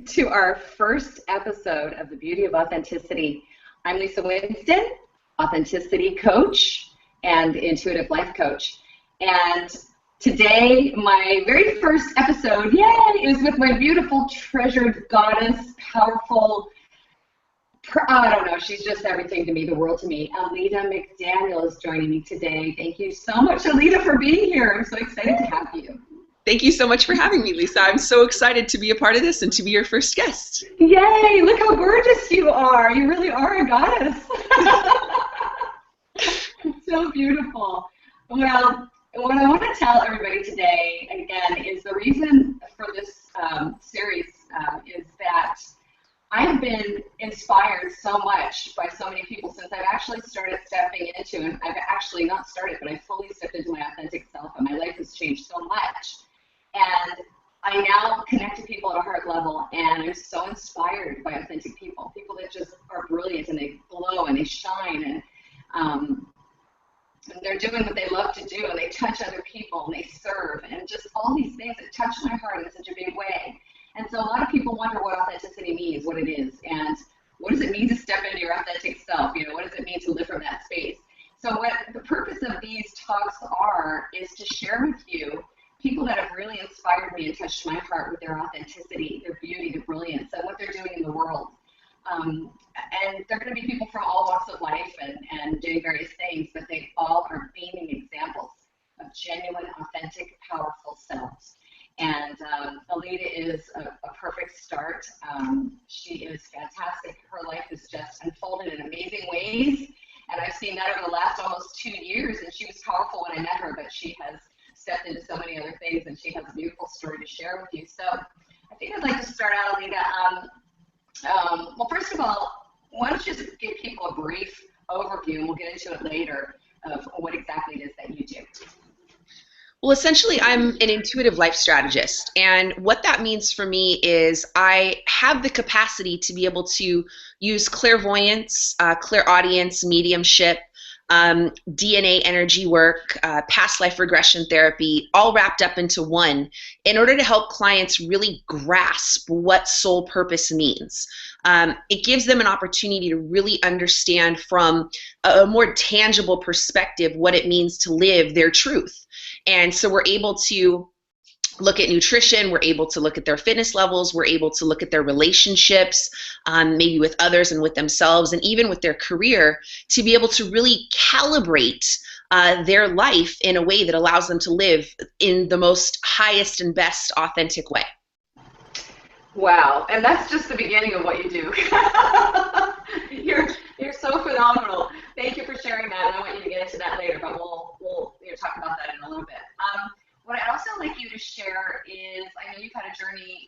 to our first episode of The Beauty of Authenticity. I'm Lisa Winston, authenticity coach and intuitive life coach. And today, my very first episode, yay, is with my beautiful, treasured goddess, powerful, I don't know, she's just everything to me, the world to me. Alida McDaniel is joining me today. Thank you so much, Alida, for being here. I'm so excited to have you. Thank you so much for having me, Lisa. I'm so excited to be a part of this and to be your first guest. Yay, look how gorgeous you are. You really are a goddess. It's so beautiful. Well, what I want to tell everybody today, again, is the reason for this series is that I've been inspired so much by so many people since I've actually started stepping into, and I've actually not started, but I fully stepped into my authentic self, and my life has changed so much. And I now connect to people at a heart level, and I'm so inspired by authentic people, people that just are brilliant, and they glow, and they shine, and they're doing what they love to do, and they touch other people, and they serve, and just all these things that touch my heart in such a big way. And so a lot of people wonder what authenticity means, what it is, and what does it mean to step into your authentic self? You know, what does it mean to live from that space? So what the purpose of these talks is to share with you people that have really inspired me and touched my heart with their authenticity, their beauty, their brilliance, and what they're doing in the world. And they're going to be people from all walks of life and doing various things, but they all are beaming examples of genuine, authentic, powerful selves. And Alida is a perfect start. She is fantastic. Her life has just unfolded in amazing ways. And I've seen that over the last almost 2 years. And she was powerful when I met her, but she has stepped into so many other things, and she has a beautiful story to share with you. So I think I'd like to start out, Alida. Well, first of all, why don't you just give people a brief overview, and we'll get into it later, of what exactly it is that you do. Well, essentially, I'm an intuitive life strategist, and what that means for me is I have the capacity to be able to use clairvoyance, clairaudience, mediumship, DNA energy work, past life regression therapy, all wrapped up into one in order to help clients really grasp what soul purpose means. It gives them an opportunity to really understand from a more tangible perspective what it means to live their truth. And so we're able to look at nutrition, we're able to look at their fitness levels, we're able to look at their relationships, maybe with others and with themselves, and even with their career, to be able to really calibrate their life in a way that allows them to live in the most highest and best authentic way. Wow, and that's just the beginning of what you do. You're so phenomenal. Thank you for sharing that, and I want you to get into that later, but we'll talk about that in a little bit. What I'd also like you to share is, I know you've had a journey,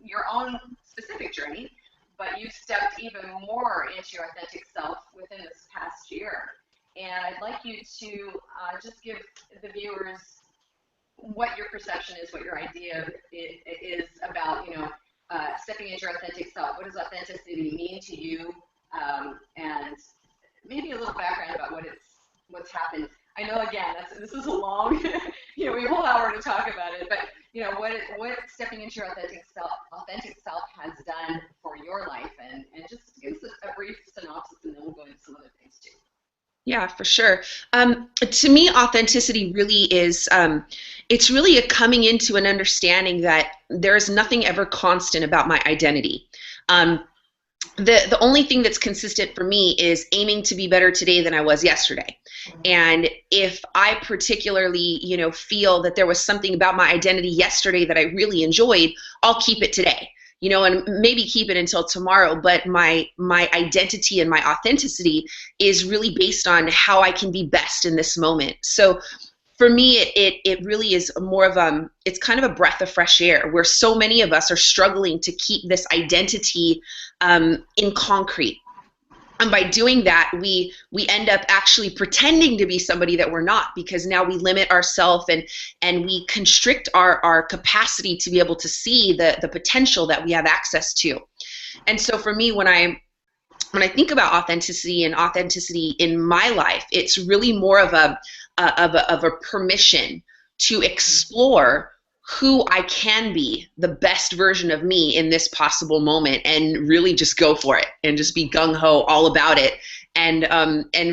your own specific journey, but you've stepped even more into your authentic self within this past year. And I'd like you to just give the viewers what your perception is, what your idea is about, stepping into your authentic self. What does authenticity mean to you? And maybe a little background about what's happened. I know, again, this is a long, we have a whole hour to talk about it, but what stepping into your authentic self has done for your life, and just give us a brief synopsis, and then we'll go into some other things too. Yeah, for sure. To me, authenticity really is, it's really a coming into an understanding that there is nothing ever constant about my identity. The only thing that's consistent for me is aiming to be better today than I was yesterday. And if I particularly, feel that there was something about my identity yesterday that I really enjoyed, I'll keep it today. And maybe keep it until tomorrow, but my identity and my authenticity is really based on how I can be best in this moment. So for me, it really is more of it's kind of a breath of fresh air, where so many of us are struggling to keep this identity in concrete. And by doing that, we end up actually pretending to be somebody that we're not, because now we limit ourselves and we constrict our capacity to be able to see the potential that we have access to. And so for me, when I think about authenticity and authenticity in my life, it's really more of a permission to explore who I can be, the best version of me in this possible moment, and really just go for it and just be gung ho all about it, and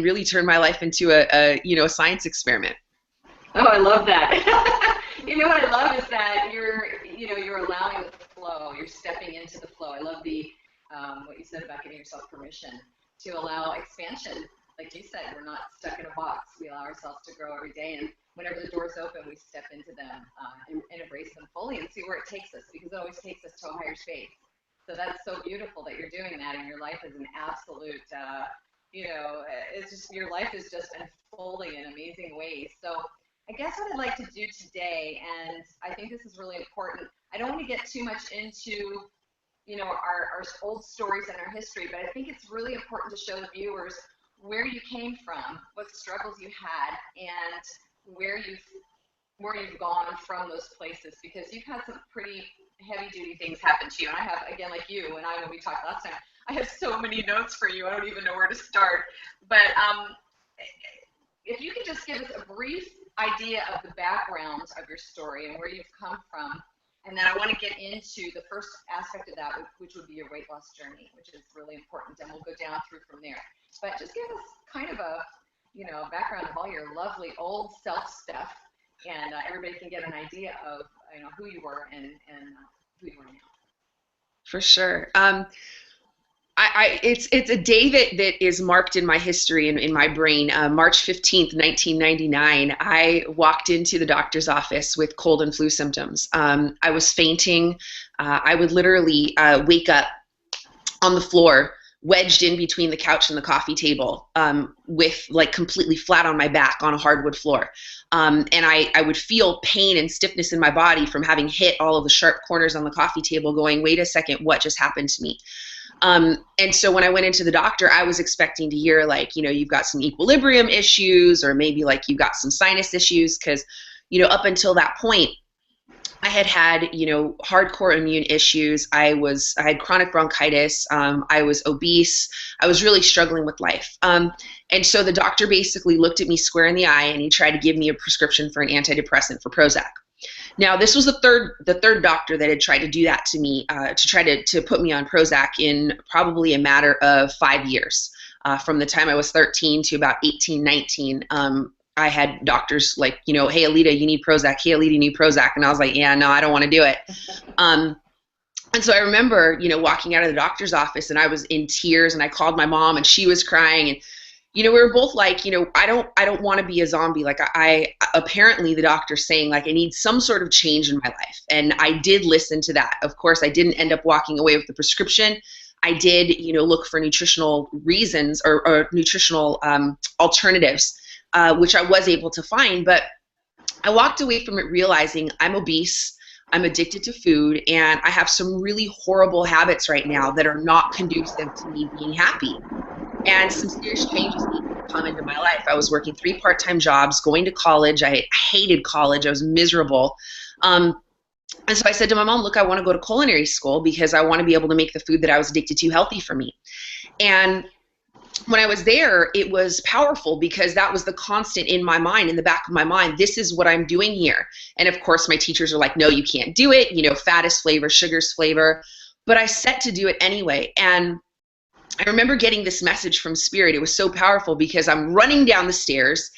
really turn my life into a science experiment. Oh, I love that. You know what I love is that you're allowing the flow. You're stepping into the flow. I love the what you said about giving yourself permission to allow expansion. Like you said, we're not stuck in a box. We allow ourselves to grow every day, and whenever the doors open, we step into them and embrace them fully and see where it takes us, because it always takes us to a higher space. So that's so beautiful that you're doing that, and your life is an absolute, it's just, your life is just unfolding in amazing ways. So I guess what I'd like to do today, and I think this is really important, I don't want to get too much into, our old stories and our history, but I think it's really important to show the viewers where you came from, what struggles you had, and where you've gone from those places, because you've had some pretty heavy-duty things happen to you. And I have, again, like you and I, when we talked last time, I have so many notes for you. I don't even know where to start. But if you could just give us a brief idea of the background of your story and where you've come from, and then I want to get into the first aspect of that, which would be your weight loss journey, which is really important, and we'll go down through from there. But just give us kind of a background of all your lovely old self stuff, and everybody can get an idea of who you were and who you are now. For sure. It's a day that is marked in my history and in my brain. March 15th, 1999, I walked into the doctor's office with cold and flu symptoms. I was fainting. I would literally wake up on the floor, wedged in between the couch and the coffee table, with like completely flat on my back on a hardwood floor. And I would feel pain and stiffness in my body from having hit all of the sharp corners on the coffee table, going, wait a second, what just happened to me? And so when I went into the doctor, I was expecting to hear like, you've got some equilibrium issues, or maybe like you've got some sinus issues. Cause, up until that point, I had hardcore immune issues. I had chronic bronchitis. I was obese. I was really struggling with life. And so the doctor basically looked at me square in the eye, and he tried to give me a prescription for an antidepressant, for Prozac. Now, this was the third doctor that had tried to do that to me, to try to put me on Prozac in probably a matter of 5 years. From the time I was 13 to about 18, 19, I had doctors like, hey, Alida, you need Prozac. Hey, Alida, you need Prozac. And I was like, yeah, no, I don't want to do it. And so I remember, walking out of the doctor's office, and I was in tears, and I called my mom, and she was crying, and we were both like, I don't want to be a zombie. Like I apparently the doctor's saying like I need some sort of change in my life. And I did listen to that. Of course, I didn't end up walking away with the prescription. I did, look for nutritional reasons or nutritional alternatives, which I was able to find. But I walked away from it realizing I'm obese, I'm addicted to food, and I have some really horrible habits right now that are not conducive to me being happy. And some serious changes needed to come into my life. I was working 3 part-time jobs, going to college. I hated college. I was miserable. And so I said to my mom, look, I want to go to culinary school because I want to be able to make the food that I was addicted to healthy for me. And when I was there, it was powerful because that was the constant in my mind, in the back of my mind. This is what I'm doing here. And of course, my teachers are like, no, you can't do it. Fat is flavor, sugar's flavor. But I set to do it anyway. And I remember getting this message from Spirit. It was so powerful because I'm running down the stairs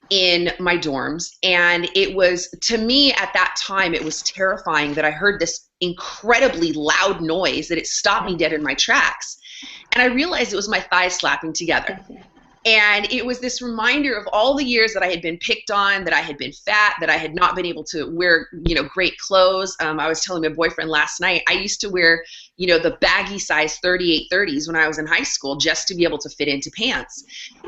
in my dorms, and it was, to me at that time, it was terrifying that I heard this incredibly loud noise that it stopped me dead in my tracks. And I realized it was my thighs slapping together. And it was this reminder of all the years that I had been picked on, that I had been fat, that I had not been able to wear, great clothes. I was telling my boyfriend last night, I used to wear, the baggy size 38-30s when I was in high school just to be able to fit into pants.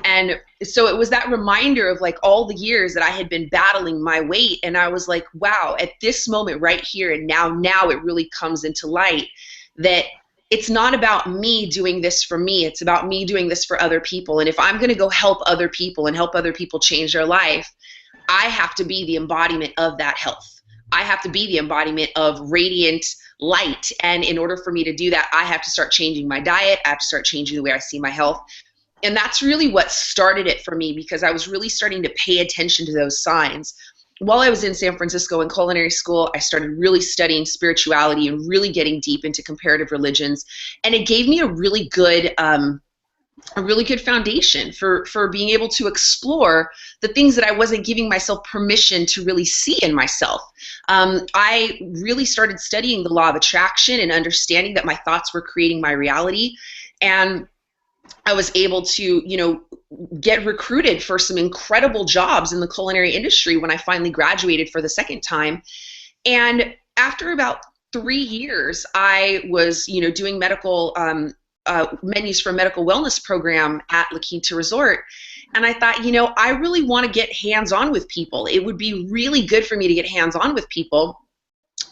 And so it was that reminder of like all the years that I had been battling my weight. And I was like, wow, at this moment right here and now it really comes into light that it's not about me doing this for me. It's about me doing this for other people. And if I'm going to go help other people and help other people change their life, I have to be the embodiment of that health. I have to be the embodiment of radiant light. And in order for me to do that, I have to start changing my diet. I have to start changing the way I see my health. And that's really what started it for me, because I was really starting to pay attention to those signs. while I was in San Francisco in culinary school, I started really studying spirituality and really getting deep into comparative religions. And it gave me a really good foundation for being able to explore the things that I wasn't giving myself permission to really see in myself. I really started studying the law of attraction and understanding that my thoughts were creating my reality. And I was able to, get recruited for some incredible jobs in the culinary industry when I finally graduated for the second time. And after about 3 years, I was, doing medical menus for a medical wellness program at La Quinta Resort. And I thought, I really want to get hands-on with people. It would be really good for me to get hands-on with people.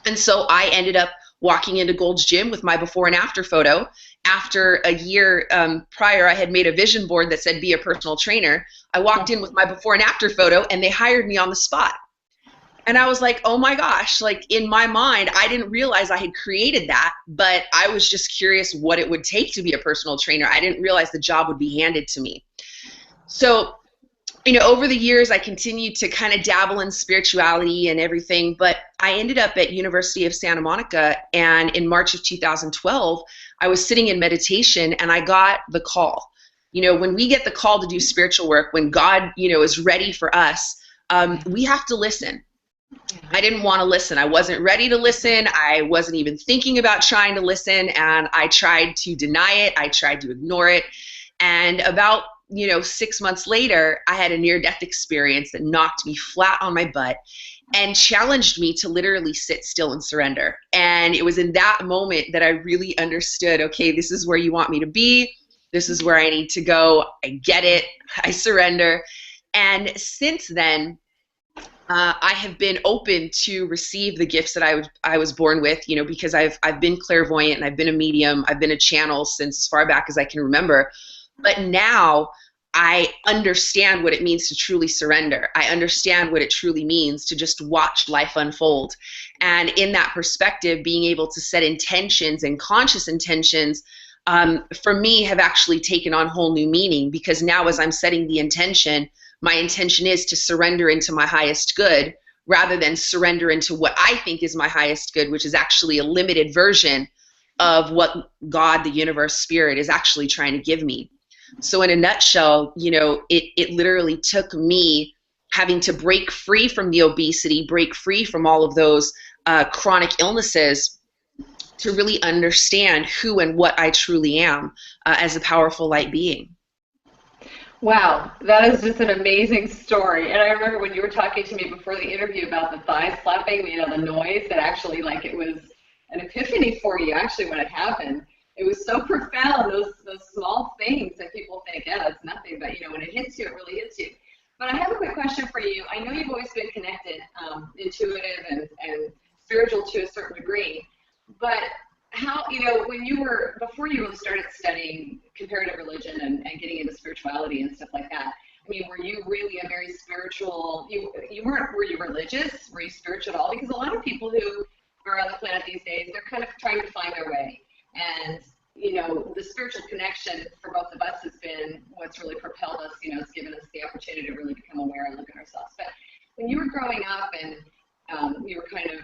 And so I ended up walking into Gold's Gym with my before and after photo. After a year prior, I had made a vision board that said, be a personal trainer. I walked in with my before and after photo, and they hired me on the spot. And I was like, oh my gosh, like in my mind, I didn't realize I had created that, but I was just curious what it would take to be a personal trainer. I didn't realize the job would be handed to me. So, over the years, I continued to kind of dabble in spirituality and everything, but I ended up at University of Santa Monica, and in March of 2012, I was sitting in meditation, and I got the call. When we get the call to do spiritual work, when God, is ready for us, we have to listen. I didn't want to listen. I wasn't ready to listen. I wasn't even thinking about trying to listen, and I tried to deny it. I tried to ignore it. And about 6 months later, I had a near-death experience that knocked me flat on my butt and challenged me to literally sit still and surrender. And it was in that moment that I really understood, okay, this is where you want me to be. This is where I need to go. I get it. I surrender. And since then, I have been open to receive the gifts that I was born with, because I've been clairvoyant and I've been a medium. I've been a channel since as far back as I can remember. But now I understand what it means to truly surrender. I understand what it truly means to just watch life unfold. And in that perspective, being able to set intentions and conscious intentions, for me, have actually taken on whole new meaning, because now as I'm setting the intention, my intention is to surrender into my highest good rather than surrender into what I think is my highest good, which is actually a limited version of what God, the universe, spirit is actually trying to give me. So in a nutshell, it literally took me having to break free from the obesity, break free from all of those chronic illnesses to really understand who and what I truly am as a powerful light being. Wow, that is just an amazing story. And I remember when you were talking to me before the interview about the thigh slapping, the noise, that actually it was an epiphany for you actually when it happened. It was so profound, those small things that people think, yeah, that's nothing, but when it hits you, it really hits you. But I have a quick question for you. I know you've always been connected, intuitive and spiritual to a certain degree, but how, before you really started studying comparative religion and getting into spirituality and stuff like that, were you really a very spiritual, were you religious? Were you spiritual at all? Because a lot of people who are on the planet these days, they're kind of trying to find their way. And, the spiritual connection for both of us has been what's really propelled us, it's given us the opportunity to really become aware and look at ourselves. But when you were growing up and you were kind of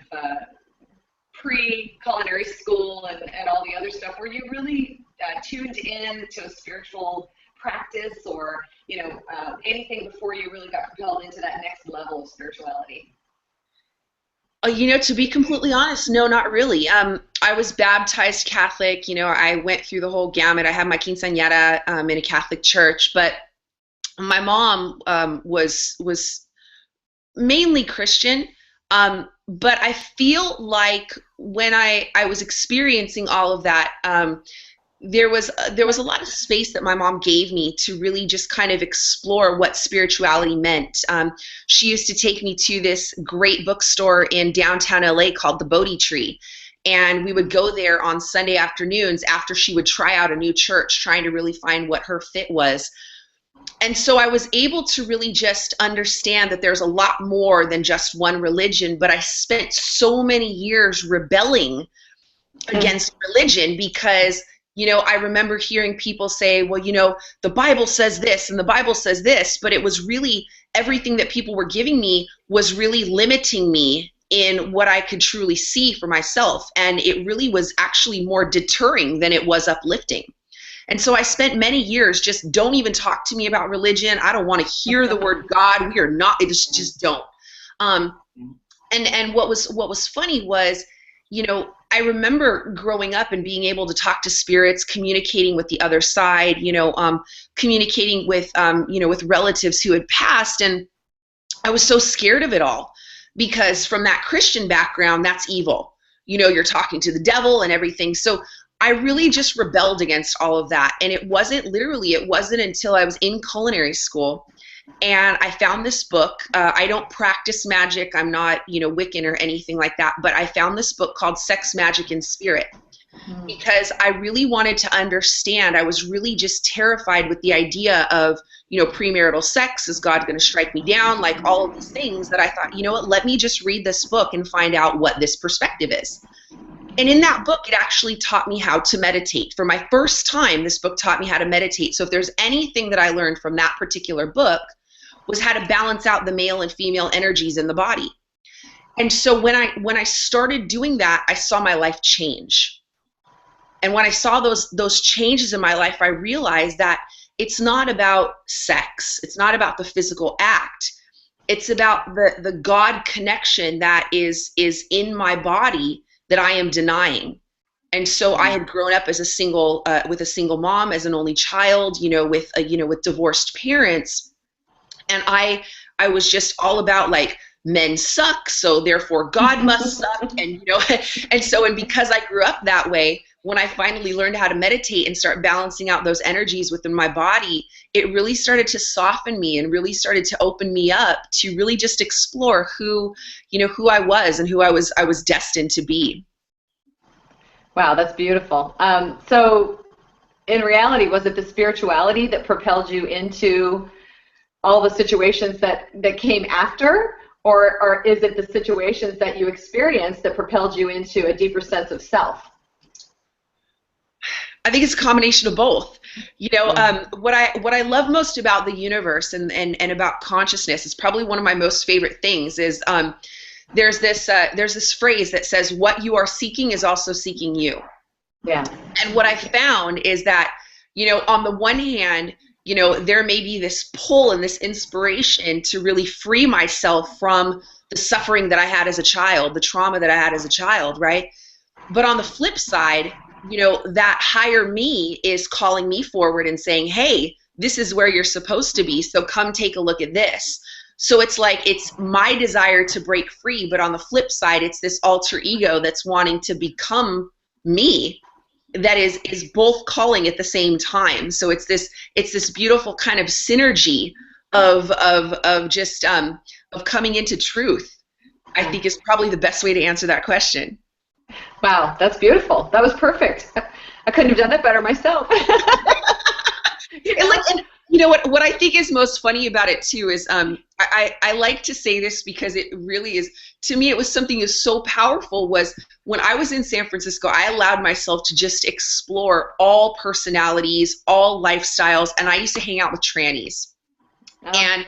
pre-culinary school and all the other stuff, were you really tuned in to a spiritual practice or, anything before you really got propelled into that next level of spirituality? To be completely honest, no, not really. I was baptized Catholic. I went through the whole gamut. I had my quinceañera in a Catholic church, but my mom was mainly Christian. But I feel like when I was experiencing all of that, there was a lot of space that my mom gave me to really just kind of explore what spirituality meant. She used to take me to this great bookstore in downtown LA called the Bodhi Tree. And we would go there on Sunday afternoons after she would try out a new church, trying to really find what her fit was. And so I was able to really just understand that there's a lot more than just one religion, but I spent so many years rebelling against religion because I remember hearing people say, well, the Bible says this and the Bible says this, but it was really everything that people were giving me was really limiting me in what I could truly see for myself. And it really was actually more deterring than it was uplifting. And so I spent many years just don't even talk to me about religion. I don't want to hear the word God. We are not, it just don't. And what was funny was, I remember growing up and being able to talk to spirits, communicating with the other side, communicating with, with relatives who had passed. And I was so scared of it all because from that Christian background, that's evil. You're talking to the devil and everything. So I really just rebelled against all of that. And it wasn't until I was in culinary school and I found this book. I don't practice magic. I'm not, Wiccan or anything like that. But I found this book called Sex, Magic, and Spirit because I really wanted to understand. I was really just terrified with the idea of, premarital sex. Is God going to strike me down? Like all of these things that I thought, what, let me just read this book and find out what this perspective is. And in that book, it actually taught me how to meditate. For my first time, this book taught me how to meditate. So if there's anything that I learned from that particular book, was how to balance out the male and female energies in the body. And so when I started doing that, I saw my life change. And when I saw those changes in my life, I realized that it's not about sex. It's not about the physical act. It's about the God connection that is in my body that I am denying. And so I had grown up as a single, with a single mom, as an only child, with divorced parents. And I was just all about like, men suck, so therefore God must suck. And, and because I grew up that way, when I finally learned how to meditate and start balancing out those energies within my body, it really started to soften me and really started to open me up to really just explore who I was and who I was destined to be. Wow, that's beautiful. So in reality, was it the spirituality that propelled you into all the situations that came after? Or is it the situations that you experienced that propelled you into a deeper sense of self? I think it's a combination of both. What I love most about the universe and about consciousness is probably one of my most favorite things is there's this phrase that says what you are seeking is also seeking you. Yeah. And what I found is that, on the one hand, there may be this pull and this inspiration to really free myself from the suffering that I had as a child, the trauma that I had as a child, right? But on the flip side, that higher me is calling me forward and saying, hey, this is where you're supposed to be, so come take a look at this. So it's like it's my desire to break free, but on the flip side, it's this alter ego that's wanting to become me that is both calling at the same time. So it's this beautiful kind of synergy of coming into truth, I think is probably the best way to answer that question. Wow, that's beautiful. That was perfect. I couldn't have done that better myself. What I think is most funny about it too is I like to say this because it really is, to me, it was something that's so powerful. Was when I was in San Francisco, I allowed myself to just explore all personalities, all lifestyles, and I used to hang out with trannies. Oh. And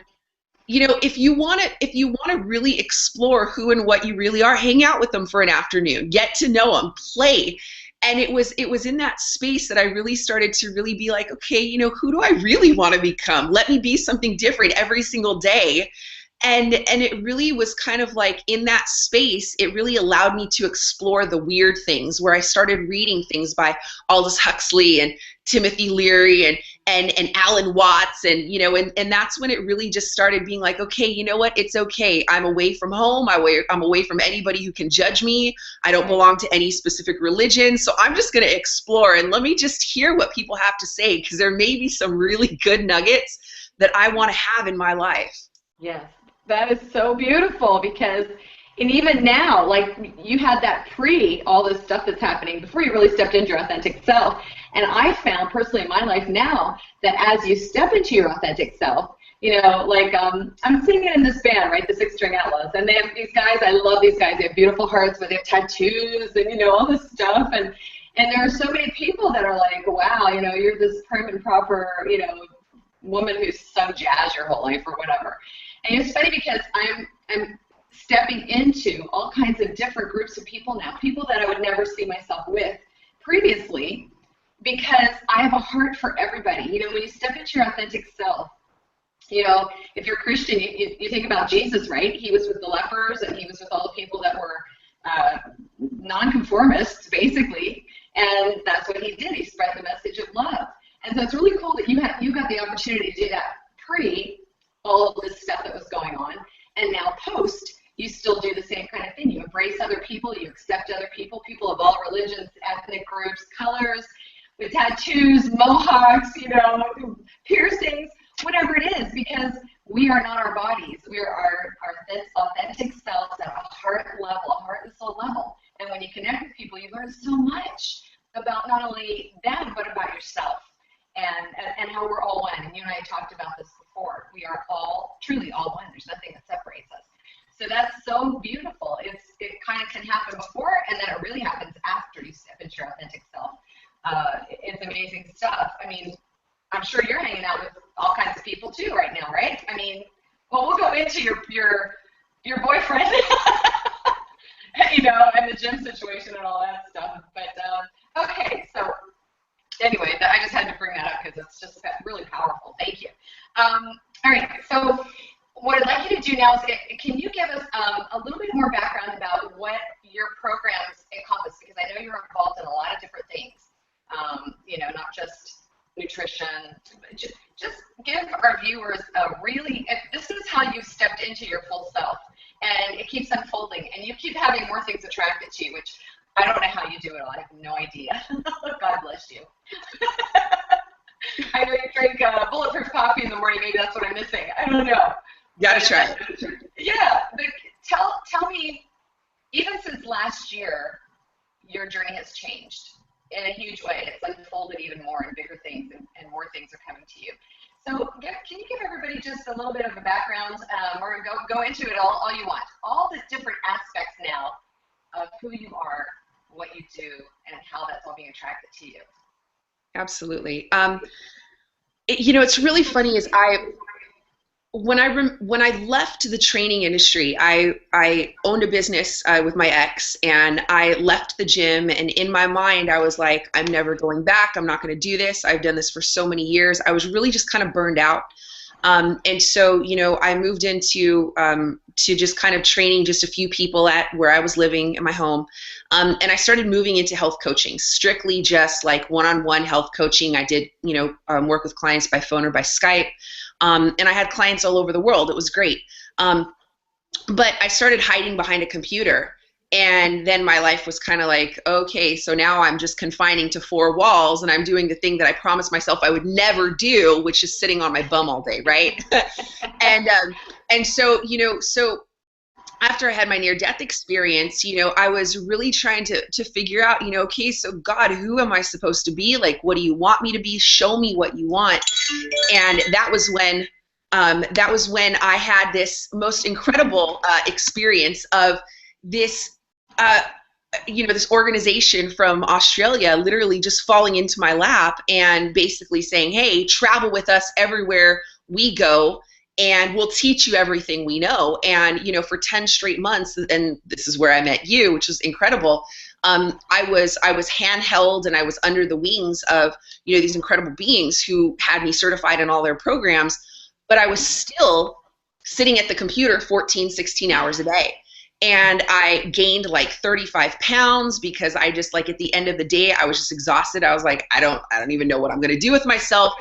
if you want to really explore who and what you really are, hang out with them for an afternoon, get to know them, play. And it was in that space that I really started to really be like, okay, who do I really want to become? Let me be something different every single day. And it really was kind of like in that space, it really allowed me to explore the weird things, where I started reading things by Aldous Huxley and Timothy Leary and Alan Watts, and that's when it really just started being like, okay, you know what? It's okay. I'm away from home. I'm away from anybody who can judge me. I don't belong to any specific religion. So I'm just going to explore and let me just hear what people have to say, because there may be some really good nuggets that I want to have in my life. Yes. That is so beautiful, because, and even now, like you had that all this stuff that's happening before you really stepped into your authentic self. And I found personally in my life now that as you step into your authentic self, I'm singing in this band, right, the 6-String Outlaws, and they have these guys, I love these guys, they have beautiful hearts, but they have tattoos and, all this stuff. And And there are so many people that are like, wow, you know, you're this prim and proper, you know, woman who's sung jazz your whole life or whatever. And it's funny because I'm stepping into all kinds of different groups of people now, people that I would never see myself with previously, because I have a heart for everybody. You know, when you step into your authentic self, you know, if you're Christian, you think about Jesus, right? He was with the lepers, and he was with all the people that were nonconformists, basically, and that's what he did. He spread the message of love. And so it's really cool that you got the opportunity to do that pre all of this stuff that was going on, and now post, you still do the same kind of thing. You embrace other people, you accept other people, people of all religions, ethnic groups, colors, with tattoos, mohawks, you know, piercings, whatever it is, because we are not our bodies. We are our authentic selves at a heart level, a heart and soul level. And when you connect with people, you learn so much about not only them, but about yourself, and how we're all one. And you and I talked about this before. We are all, truly all one. There's nothing that separates us. So that's so beautiful. It kind of can happen before, and then it really happens after you step into your authentic self. It's amazing stuff. I mean, I'm sure you're hanging out with all kinds of people too right now, right? I mean, well, we'll go into your boyfriend, you know, and the gym situation and all that stuff. But okay, so anyway, I just had to bring that up because it's just really powerful. Thank you. All right, so what I'd like you to do now is, can you give us a little bit more background about what your programs encompass? Because I know you're involved in a lot of different things. You know, not just nutrition. Just give our viewers this is how you stepped into your full self, and it keeps unfolding, and you keep having more things attracted to you, which I don't know how you do it all. I have no idea. God bless you. I know you drink bulletproof coffee in the morning. Maybe that's what I'm missing. I don't know. Gotta try. Yeah, but tell me, even since last year, your journey has changed in a huge way. It's unfolded even more, and bigger things, and more things are coming to you. So can you give everybody just a little bit of a background, or go into it all you want, all the different aspects now of who you are, what you do, and how that's all being attracted to you. Absolutely. You know, it's really funny is when I left the training industry, I owned a business with my ex, and I left the gym, and in my mind I was like, I'm never going back. I'm not going to do this. I've done this for so many years. I was really just kind of burned out. And so, you know, I moved into to just kind of training just a few people at where I was living in my home. And I started moving into health coaching, strictly just like one-on-one health coaching. I did, you know, work with clients by phone or by Skype. And I had clients all over the world. It was great. But I started hiding behind a computer. And then my life was kind of like, okay, so now I'm just confining to four walls, and I'm doing the thing that I promised myself I would never do, which is sitting on my bum all day, right? And so, you know, so after I had my near-death experience, you know, I was really trying to figure out, you know, okay, so God, who am I supposed to be? Like, what do you want me to be? Show me what you want. And that was when I had this most incredible experience of this, you know, this organization from Australia literally just falling into my lap and basically saying, hey, travel with us everywhere we go, and we'll teach you everything we know. And, you know, for 10 straight months, and this is where I met you, which was incredible. I was handheld, and I was under the wings of, you know, these incredible beings who had me certified in all their programs, but I was still sitting at the computer 14, 16 hours a day. And I gained like 35 pounds because I just, like, at the end of the day, I was just exhausted. I was like, I don't even know what I'm going to do with myself.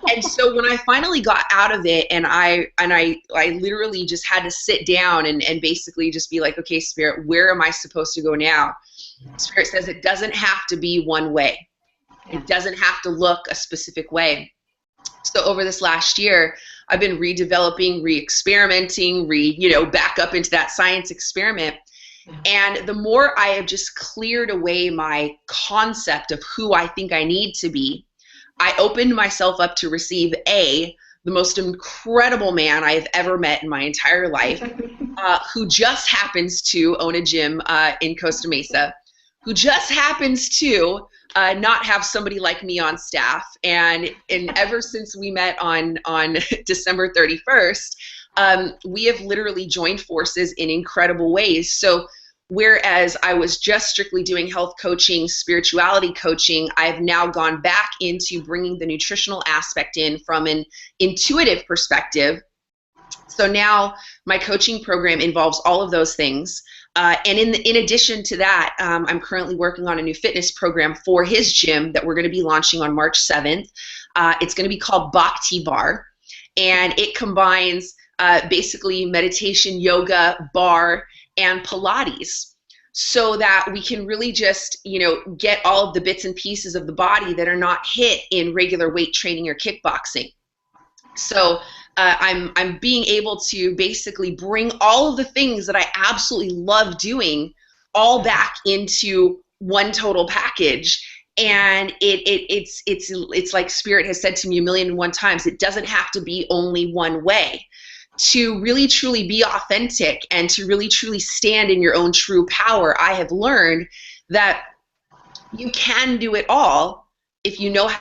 And so when I finally got out of it, and I literally just had to sit down and basically just be like, okay, Spirit, where am I supposed to go now? Spirit says it doesn't have to be one way. It doesn't have to look a specific way. So over this last year, I've been redeveloping, re-experimenting, you know, back up into that science experiment. And the more I have just cleared away my concept of who I think I need to be, I opened myself up to receive the most incredible man I have ever met in my entire life, who just happens to own a gym in Costa Mesa, who just happens to not have somebody like me on staff. And ever since we met on December 31st, we have literally joined forces in incredible ways. So whereas I was just strictly doing health coaching, spirituality coaching, I've now gone back into bringing the nutritional aspect in from an intuitive perspective. So now my coaching program involves all of those things. And in addition to that, I'm currently working on a new fitness program for his gym that we're going to be launching on March 7th. It's going to be called Bhakti Bar, and it combines basically meditation, yoga, bar, and Pilates, so that we can really just, get all of the bits and pieces of the body that are not hit in regular weight training or kickboxing. So I'm being able to basically bring all of the things that I absolutely love doing all back into one total package. And it's like Spirit has said to me 1,000,001 times, it doesn't have to be only one way. To really truly be authentic and to really truly stand in your own true power, I have learned that you can do it all if you know how.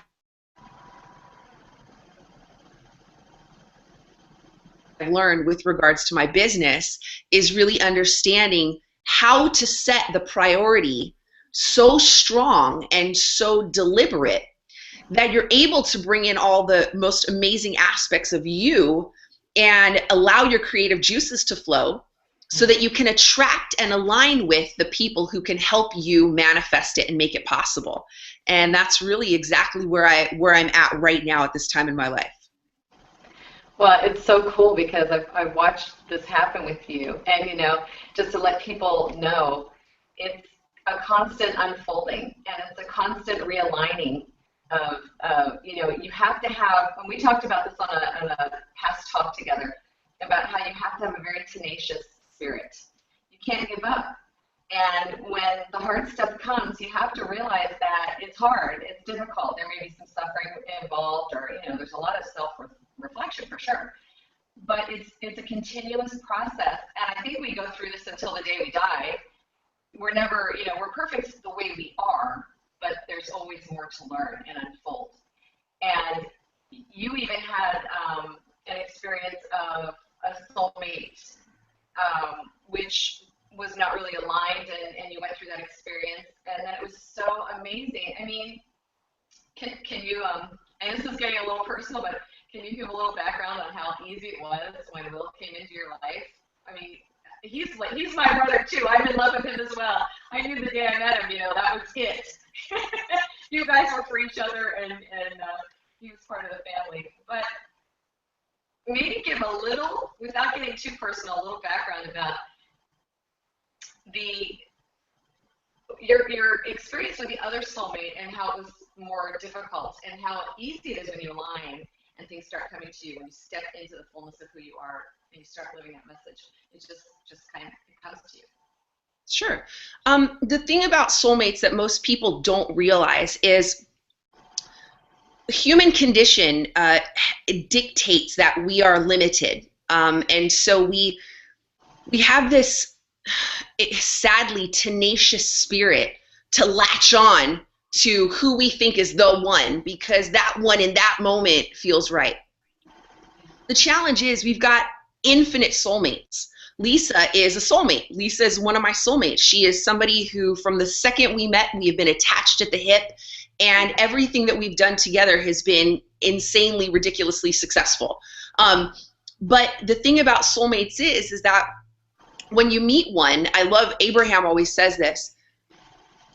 I've learned with regards to my business is really understanding how to set the priority so strong and so deliberate that you're able to bring in all the most amazing aspects of you and allow your creative juices to flow so that you can attract and align with the people who can help you manifest it and make it possible. And that's really exactly where I'm at right now at this time in my life. Well, it's so cool because I've watched this happen with you, and just to let people know, it's a constant unfolding and it's a constant realigning of you have to have, and we talked about this on a past talk together, about how you have to have a very tenacious spirit. You can't give up. And when the hard stuff comes, you have to realize that it's hard, it's difficult, there may be some suffering involved, or there's a lot of self-reflection for sure. But it's a continuous process, and I think we go through this until the day we die. We're never, we're perfect the way we are, but there's always more to learn and unfold. And you even had an experience of a soulmate, which was not really aligned, and you went through that experience, and then it was so amazing. I mean, can you, and this is getting a little personal, but can you give a little background on how easy it was when Will came into your life? I mean, he's my brother too. I'm in love with him as well. I knew the day I met him, that was it. You guys were for each other, and he was part of the family. But maybe give a little, without getting too personal, a little background about your experience with the other soulmate and how it was more difficult, and how easy it is when you align and things start coming to you when you step into the fullness of who you are and you start living that message. It just kind of comes to you. Sure. The thing about soulmates that most people don't realize is the human condition dictates that we are limited. And so we have this sadly tenacious spirit to latch on to who we think is the one, because that one in that moment feels right. The challenge is we've got infinite soulmates. Lisa is a soulmate. Lisa is one of my soulmates. She is somebody who, from the second we met, we have been attached at the hip, and everything that we've done together has been insanely, ridiculously successful. But the thing about soulmates is that when you meet one, I love, Abraham always says this,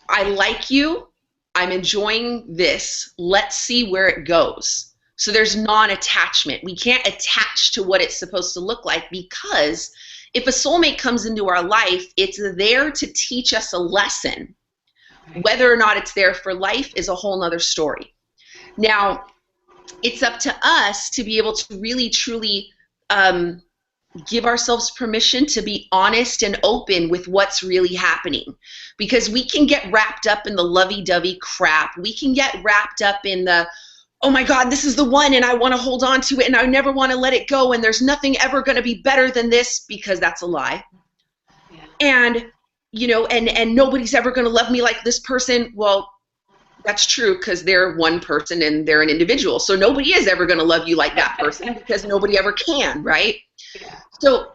I like you, I'm enjoying this, let's see where it goes. So there's non-attachment. We can't attach to what it's supposed to look like, because if a soulmate comes into our life, it's there to teach us a lesson. Whether or not it's there for life is a whole nother story. Now, it's up to us to be able to really, truly give ourselves permission to be honest and open with what's really happening. Because we can get wrapped up in the lovey-dovey crap. We can get wrapped up in the, oh my God, this is the one and I want to hold on to it and I never want to let it go and there's nothing ever going to be better than this, because that's a lie. Yeah. And, and nobody's ever going to love me like this person. Well, That's true, because they're one person and they're an individual. So nobody is ever going to love you like that person because nobody ever can, right? Yeah. So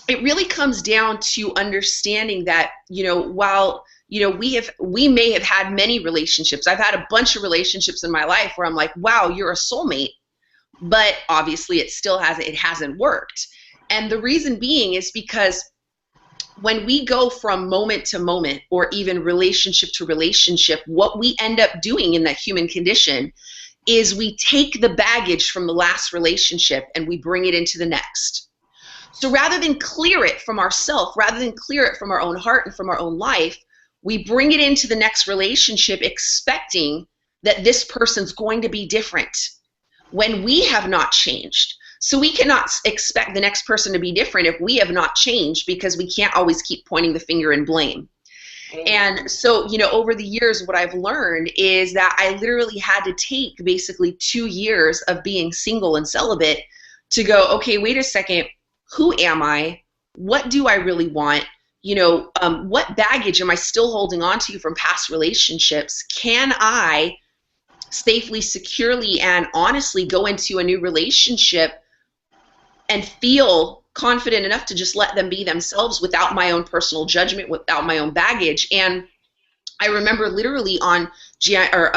it really comes down to understanding that, while, we may have had many relationships. I've had a bunch of relationships in my life where I'm like, wow, you're a soulmate, but obviously it hasn't worked. And the reason being is because when we go from moment to moment, or even relationship to relationship, what we end up doing in that human condition is we take the baggage from the last relationship and we bring it into the next. So rather than clear it from ourselves, rather than clear it from our own heart and from our own life, we bring it into the next relationship expecting that this person's going to be different when we have not changed. So we cannot expect the next person to be different if we have not changed, because we can't always keep pointing the finger and blame. And so, over the years, what I've learned is that I literally had to take basically 2 years of being single and celibate to go, okay, wait a second, who am I? What do I really want? What baggage am I still holding on to from past relationships? Can I safely, securely, and honestly go into a new relationship and feel confident enough to just let them be themselves without my own personal judgment, without my own baggage? And I remember literally on December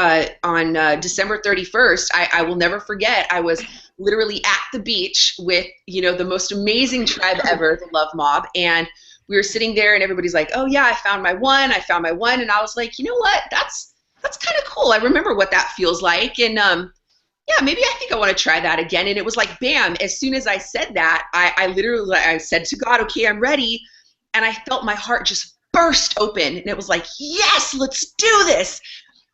31st, I will never forget, I was literally at the beach with, the most amazing tribe ever, the Love Mob, and we were sitting there and everybody's like, oh yeah, I found my one. And I was like, you know what, that's kind of cool. I remember what that feels like. And yeah, maybe I think I want to try that again. And it was like, bam, as soon as I said that, I said to God, okay, I'm ready. And I felt my heart just burst open. And it was like, yes, let's do this.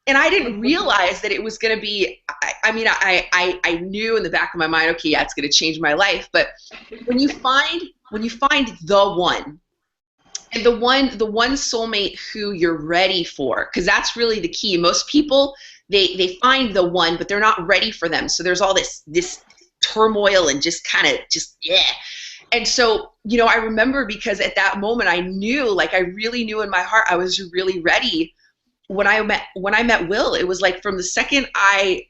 And I didn't realize that it was going to be, I knew in the back of my mind, okay, yeah, it's going to change my life. But when you find the one, and the one soulmate who you're ready for, because that's really the key. Most people, they find the one, but they're not ready for them. So there's all this turmoil and just kind of yeah. And so, I remember, because at that moment I knew, like I really knew in my heart I was really ready. When I met Will, it was like from the second I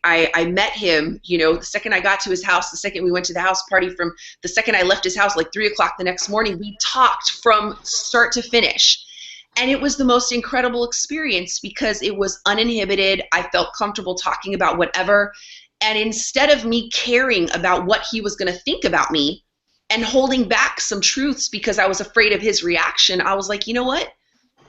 met him, the second I got to his house, the second we went to the house party, from the second I left his house, like 3 o'clock the next morning, we talked from start to finish. And it was the most incredible experience because it was uninhibited. I felt comfortable talking about whatever. And instead of me caring about what he was going to think about me and holding back some truths because I was afraid of his reaction, I was like, you know what?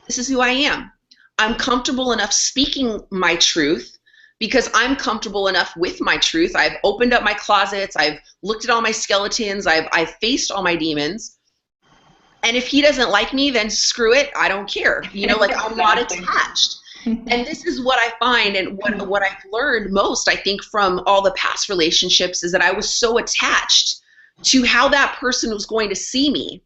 This is who I am. I'm comfortable enough speaking my truth because I'm comfortable enough with my truth. I've opened up my closets. I've looked at all my skeletons. I've faced all my demons. And if he doesn't like me, then screw it. I don't care. Like I'm not attached. And this is what I find, and what I've learned most, I think, from all the past relationships, is that I was so attached to how that person was going to see me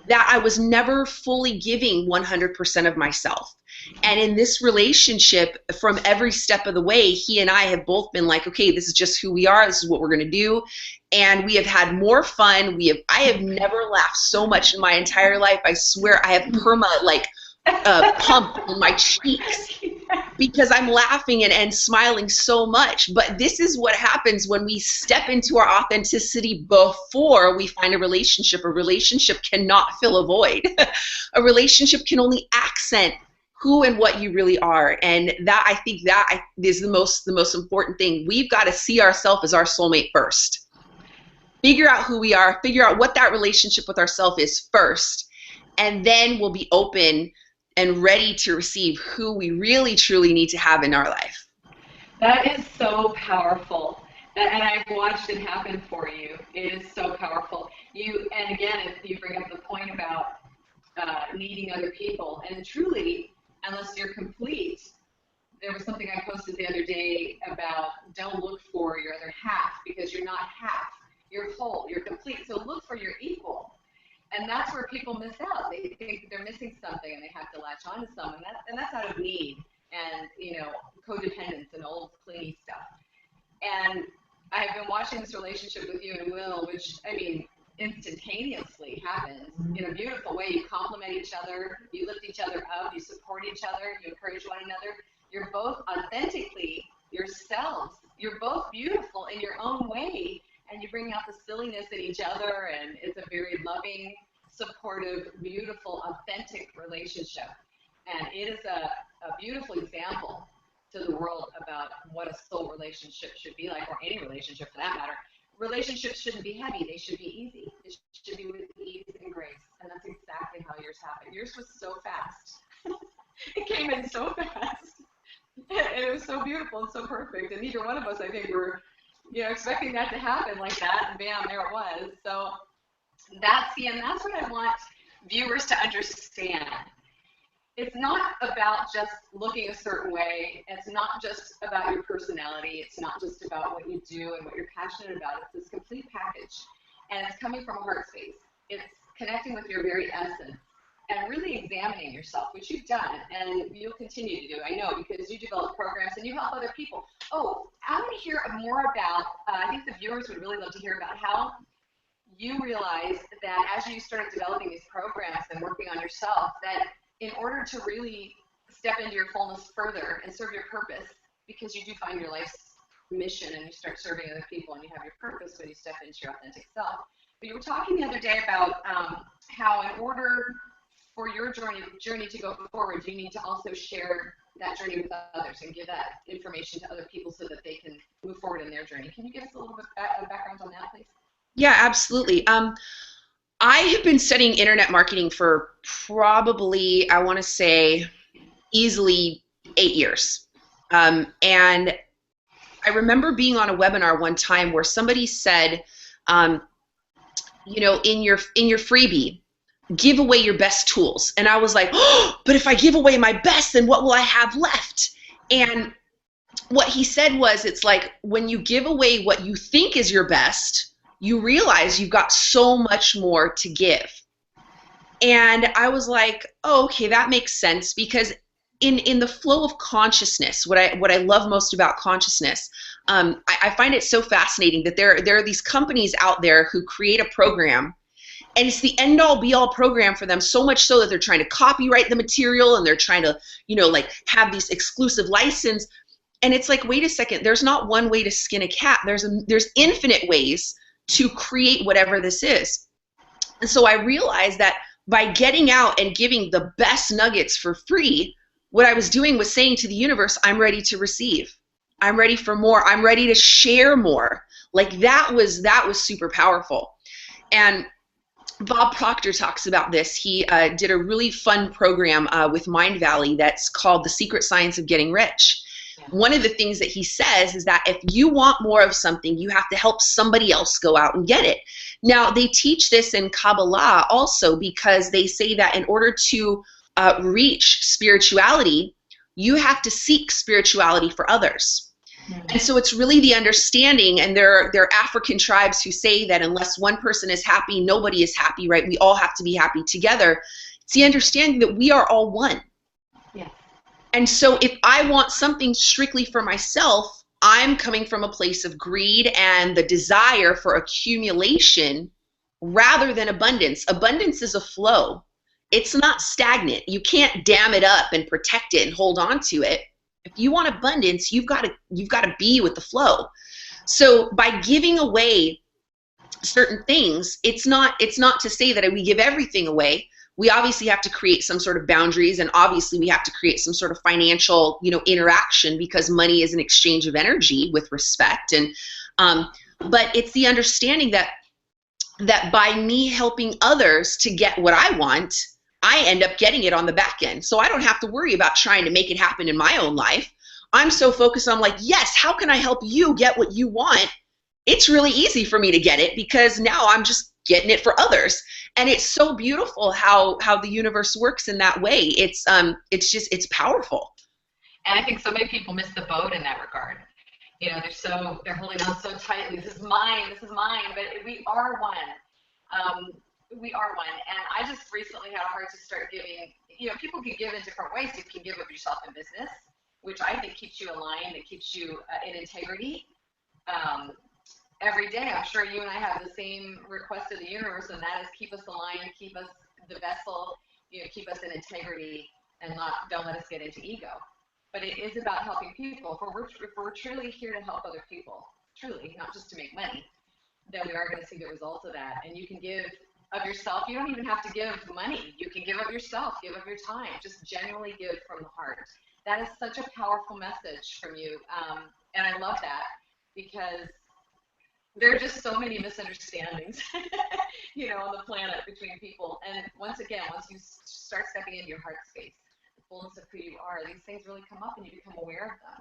that I was never fully giving 100% of myself. And in this relationship, from every step of the way, he and I have both been like, okay, this is just who we are. This is what we're going to do. And we have had more fun. I have never laughed so much in my entire life. I swear I have perma pump in my cheeks because I'm laughing and smiling so much. But this is what happens when we step into our authenticity before we find a relationship. A relationship cannot fill a void. A relationship can only accent who and what you really are. And that, I think, that is the most important thing. We've got to see ourselves as our soulmate first. Figure out who we are, figure out what that relationship with ourselves is first, and then we'll be open and ready to receive who we really truly need to have in our life. That is so powerful. And I've watched it happen for you. It is so powerful. And again, if you bring up the point about needing other people, and truly, unless you're complete, there was something I posted the other day about don't look for your other half, because you're not half. You're whole. You're complete. So look for your equal. And that's where people miss out. They think they're missing something and they have to latch on to someone. And that's out of need and, codependence and old clingy stuff. And I've been watching this relationship with you and Will, which, instantaneously happens in a beautiful way. You complement each other, you lift each other up, you support each other, you encourage one another. You're both authentically yourselves. You're both beautiful in your own way, and you bring out the silliness in each other, and it's a very loving, supportive, beautiful, authentic relationship. And it is a beautiful example to the world about what a soul relationship should be like, or any relationship for that matter. Relationships shouldn't be heavy, they should be easy. It should be with ease and grace. And that's exactly how yours happened. Yours was so fast. It came in so fast. And it was so beautiful and so perfect. And neither one of us, I think, were expecting that to happen like that. And bam, there it was. So that's what I want viewers to understand. It's not about just looking a certain way. It's not just about your personality. It's not just about what you do and what you're passionate about. It's this complete package. And it's coming from a heart space. It's connecting with your very essence and really examining yourself, which you've done and you'll continue to do, I know, because you develop programs and you help other people. Oh, I want to hear more about, I think the viewers would really love to hear about how you realized that as you started developing these programs and working on yourself, that in order to really step into your fullness further and serve your purpose, because you do find your life's mission and you start serving other people and you have your purpose when you step into your authentic self. But you were talking the other day about how in order for your journey to go forward, you need to also share that journey with others and give that information to other people so that they can move forward in their journey. Can you give us a little bit of background on that, please? Yeah, absolutely. I have been studying internet marketing for probably, I want to say, easily 8 years. And I remember being on a webinar one time where somebody said, in your freebie, give away your best tools. And I was like, oh, but if I give away my best, then what will I have left? And what he said was, it's like when you give away what you think is your best, you realize you've got so much more to give. And I was like, oh, okay, that makes sense, because in the flow of consciousness, what I love most about consciousness, I find it so fascinating that there are these companies out there who create a program, and it's the end-all be-all program for them, so much so that they're trying to copyright the material and they're trying to, like have this exclusive license. And it's like, wait a second, there's not one way to skin a cat. There's infinite ways to create whatever this is. And so I realized that by getting out and giving the best nuggets for free, what I was doing was saying to the universe, I'm ready to receive. I'm ready for more. I'm ready to share more. Like that was super powerful. And Bob Proctor talks about this. He did a really fun program with Mind Valley that's called The Secret Science of Getting Rich. One of the things that he says is that if you want more of something, you have to help somebody else go out and get it. Now, they teach this in Kabbalah also, because they say that in order to reach spirituality, you have to seek spirituality for others. And so it's really the understanding, and there are African tribes who say that unless one person is happy, nobody is happy, right? We all have to be happy together. It's the understanding that we are all one. Yeah. And so if I want something strictly for myself, I'm coming from a place of greed and the desire for accumulation rather than abundance. Abundance is a flow. It's not stagnant. You can't dam it up and protect it and hold on to it. If you want abundance, you've got to be with the flow. So by giving away certain things, it's not to say that we give everything away. We obviously have to create some sort of boundaries, and obviously we have to create some sort of financial, interaction, because money is an exchange of energy with respect. And but it's the understanding that by me helping others to get what I want, I end up getting it on the back end. So I don't have to worry about trying to make it happen in my own life. I'm so focused on like, yes, how can I help you get what you want? It's really easy for me to get it because now I'm just getting it for others. And it's so beautiful how the universe works in that way. It's powerful. And I think so many people miss the boat in that regard. They're holding on so tightly. This is mine, but we are one. We are one. And I just recently had a heart to start giving. People can give in different ways. You can give of yourself in business, which I think keeps you aligned. It keeps you in integrity. Every day, I'm sure you and I have the same request of the universe, and that is keep us aligned, keep us the vessel, keep us in integrity, and don't let us get into ego. but it is about helping people. If we're truly here to help other people, truly, not just to make money, then we are going to see the results of that. And you can give of yourself. You don't even have to give money. You can give of yourself, give of your time. Just genuinely give from the heart. That is such a powerful message from you. And I love that, because there are just so many misunderstandings, on the planet between people. And once again, once you start stepping into your heart space, the fullness of who you are, these things really come up and you become aware of them.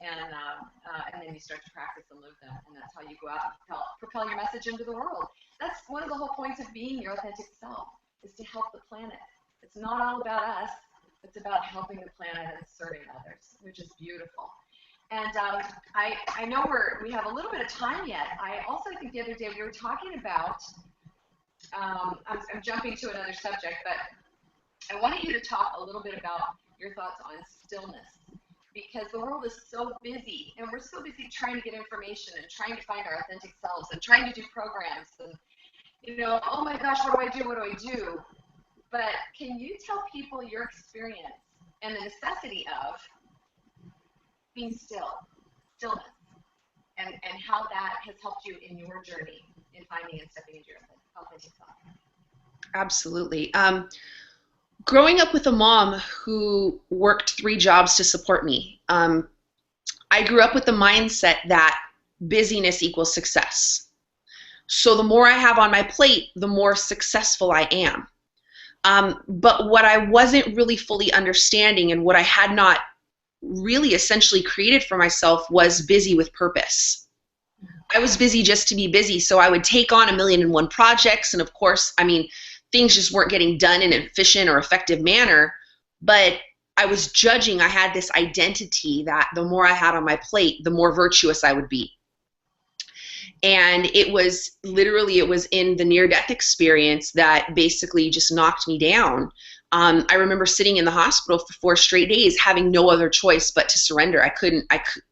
And then you start to practice and live them. And that's how you go out and propel your message into the world. That's one of the whole points of being your authentic self, is to help the planet. It's not all about us. It's about helping the planet and serving others, which is beautiful. And I know we have a little bit of time yet. I also think the other day we were talking about, I'm jumping to another subject, but I wanted you to talk a little bit about your thoughts on stillness, because the world is so busy, and we're so busy trying to get information and trying to find our authentic selves and trying to do programs and, oh my gosh, what do I do? But can you tell people your experience and the necessity of being stillness, and how that has helped you in your journey in finding and stepping into your authentic self? Absolutely. Growing up with a mom who worked 3 jobs to support me, I grew up with the mindset that busyness equals success. So the more I have on my plate, the more successful I am. But what I wasn't really fully understanding, and what I had not really essentially created for myself, was busy with purpose. I was busy just to be busy, so I would take on 1,000,001 projects, and of course, things just weren't getting done in an efficient or effective manner, but I was judging. I had this identity that the more I had on my plate, the more virtuous I would be. And it was in the near-death experience that basically just knocked me down. I remember sitting in the hospital for 4 straight days, having no other choice but to surrender. I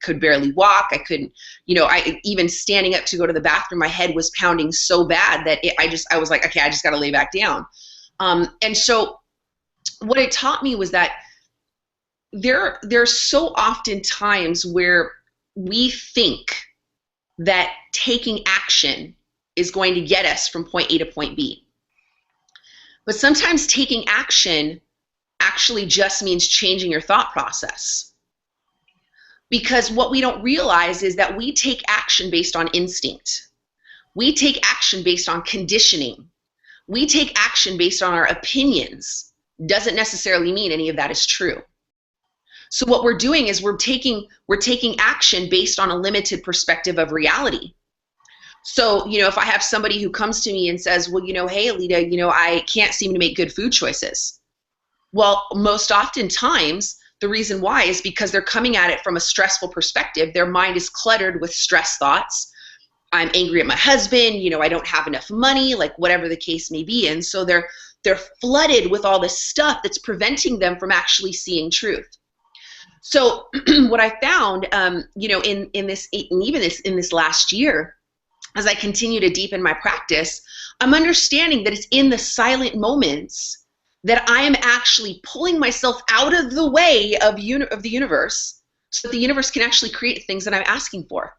could barely walk. I couldn't, even standing up to go to the bathroom, my head was pounding so bad that I was like, okay, I just got to lay back down. And so what it taught me was that there's so often times where we think that taking action is going to get us from point A to point B. But sometimes taking action actually just means changing your thought process. Because what we don't realize is that we take action based on instinct. We take action based on conditioning. We take action based on our opinions. Doesn't necessarily mean any of that is true. So what we're doing is we're taking action based on a limited perspective of reality. So, if I have somebody who comes to me and says, well, hey, Alida, I can't seem to make good food choices. Well, most oftentimes, the reason why is because they're coming at it from a stressful perspective. Their mind is cluttered with stress thoughts. I'm angry at my husband, I don't have enough money, like whatever the case may be. And so they're flooded with all this stuff that's preventing them from actually seeing truth. So what I found, in this last year, as I continue to deepen my practice, I'm understanding that it's in the silent moments that I am actually pulling myself out of the way of the universe, so that the universe can actually create things that I'm asking for.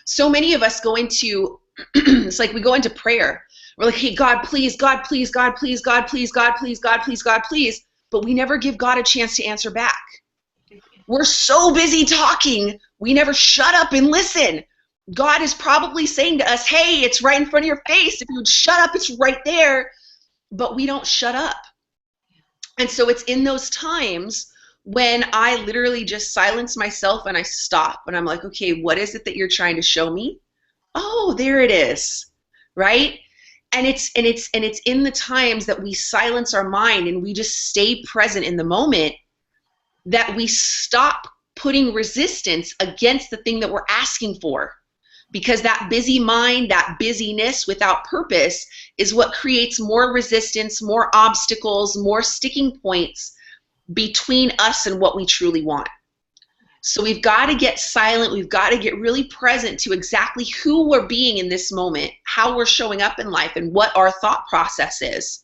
So many of us go into, it's like we go into prayer. We're like, hey, God, please, God, please, God, please, God, please, God, please, God, please, God, please. But we never give God a chance to answer back. We're so busy talking, we never shut up and listen. God is probably saying to us, hey, it's right in front of your face. If you would shut up, it's right there. But we don't shut up. And so it's in those times when I literally just silence myself and I stop and I'm like, okay, what is it that you're trying to show me? Oh, there it is, right? And it's in the times that we silence our mind and we just stay present in the moment that we stop putting resistance against the thing that we're asking for. Because that busy mind, that busyness without purpose is what creates more resistance, more obstacles, more sticking points between us and what we truly want. So we've got to get silent. We've got to get really present to exactly who we're being in this moment, how we're showing up in life, and what our thought process is.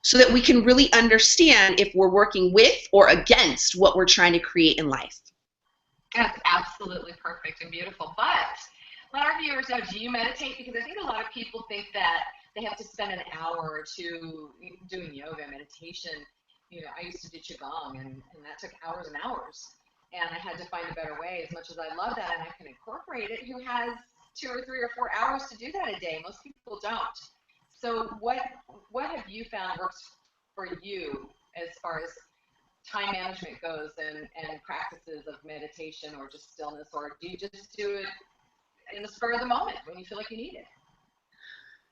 so that we can really understand if we're working with or against what we're trying to create in life. That's absolutely perfect and beautiful. But let our viewers know, do you meditate? Because I think a lot of people think that they have to spend an hour or two doing yoga, meditation. You know, I used to do Qigong, and that took hours and hours. And I had to find a better way. As much as I love that and I can incorporate it, who has 2 or 3 or 4 hours to do that a day? Most people don't. So what have you found works for you as far as time management goes and practices of meditation or just stillness, or do you just do it in the spur of the moment when you feel like you need it?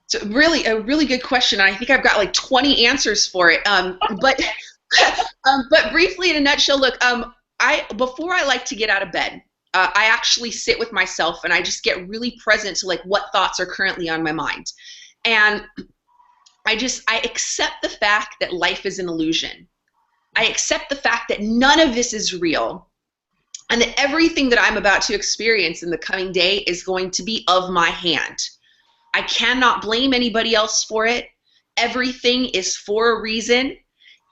So really, a really good question. I think I've got like 20 answers for it. But briefly, in a nutshell, look, before I like to get out of bed, I actually sit with myself and I just get really present to like what thoughts are currently on my mind. And I accept the fact that life is an illusion. I accept the fact that none of this is real, and that everything that I'm about to experience in the coming day is going to be of my hand. I cannot blame anybody else for it. Everything is for a reason.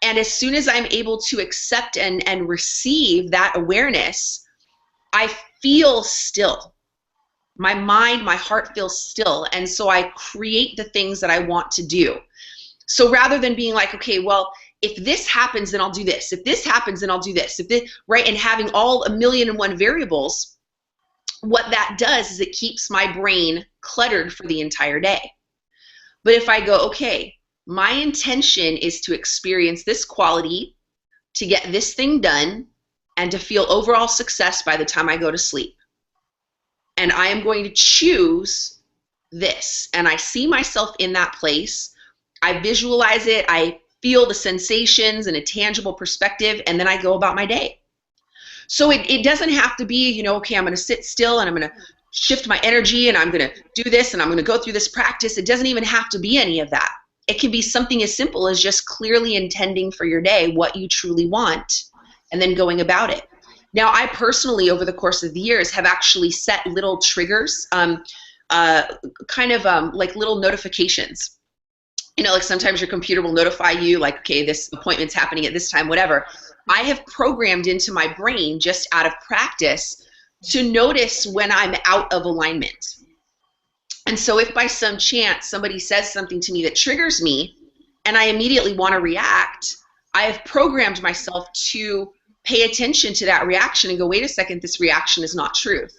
And as soon as I'm able to accept and receive that awareness, I feel still. My mind, my heart feels still. And so I create the things that I want to do. So rather than being like, okay, well, if this happens, then I'll do this. If this happens, then I'll do this. Right? And having all 1,000,001 variables, what that does is it keeps my brain cluttered for the entire day. But if I go, okay, my intention is to experience this quality, to get this thing done, and to feel overall success by the time I go to sleep. And I am going to choose this. And I see myself in that place. I visualize it. I feel the sensations in a tangible perspective, and then I go about my day. So it doesn't have to be, okay, I'm going to sit still and I'm going to shift my energy and I'm going to do this and I'm going to go through this practice. It doesn't even have to be any of that. It can be something as simple as just clearly intending for your day what you truly want and then going about it. Now, I personally, over the course of the years, have actually set little triggers, like little notifications. Like sometimes your computer will notify you like, okay, this appointment's happening at this time, whatever. I have programmed into my brain just out of practice to notice when I'm out of alignment. And so if by some chance somebody says something to me that triggers me and I immediately want to react, I have programmed myself to pay attention to that reaction and go, wait a second, this reaction is not truth.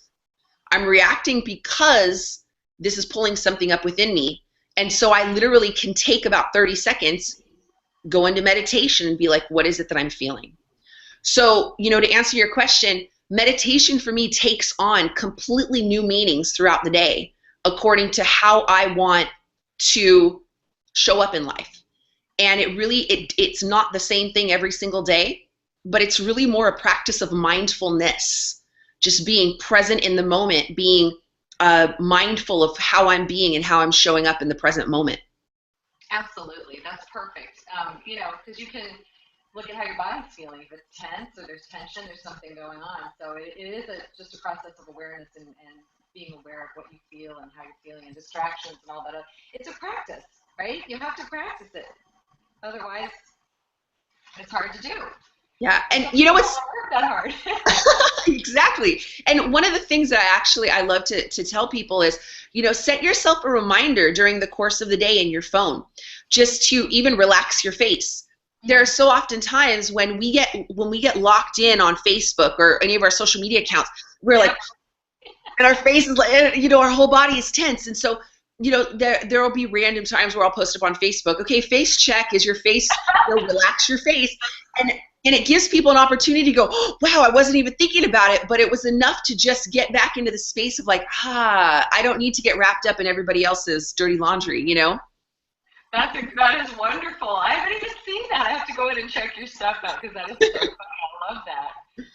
I'm reacting because this is pulling something up within me. And so I literally can take about 30 seconds, go into meditation and be like, what is it that I'm feeling? So, to answer your question, meditation for me takes on completely new meanings throughout the day according to how I want to show up in life. And it's not the same thing every single day, but it's really more a practice of mindfulness, just being present in the moment, being mindful of how I'm being and how I'm showing up in the present moment. Absolutely, that's perfect. Because you can look at how your body's feeling. If it's tense or there's tension, there's something going on. So it is just a process of awareness and being aware of what you feel and how you're feeling and distractions and all that. It's a practice, right? You have to practice it. Otherwise, it's hard to do. Yeah, and it's not that hard. Exactly. And one of the things that I love to tell people is, set yourself a reminder during the course of the day in your phone, just to even relax your face. There are so often times when we get locked in on Facebook or any of our social media accounts, we're like, and our face is like, our whole body is tense. And so, there will be random times where I'll post up on Facebook, okay, face check, is your face, relax your face. And it gives people an opportunity to go, oh, wow, I wasn't even thinking about it, but it was enough to just get back into the space of like, I don't need to get wrapped up in everybody else's dirty laundry, That is wonderful. I haven't even seen that. I have to go in and check your stuff out because that is so funny. I love that.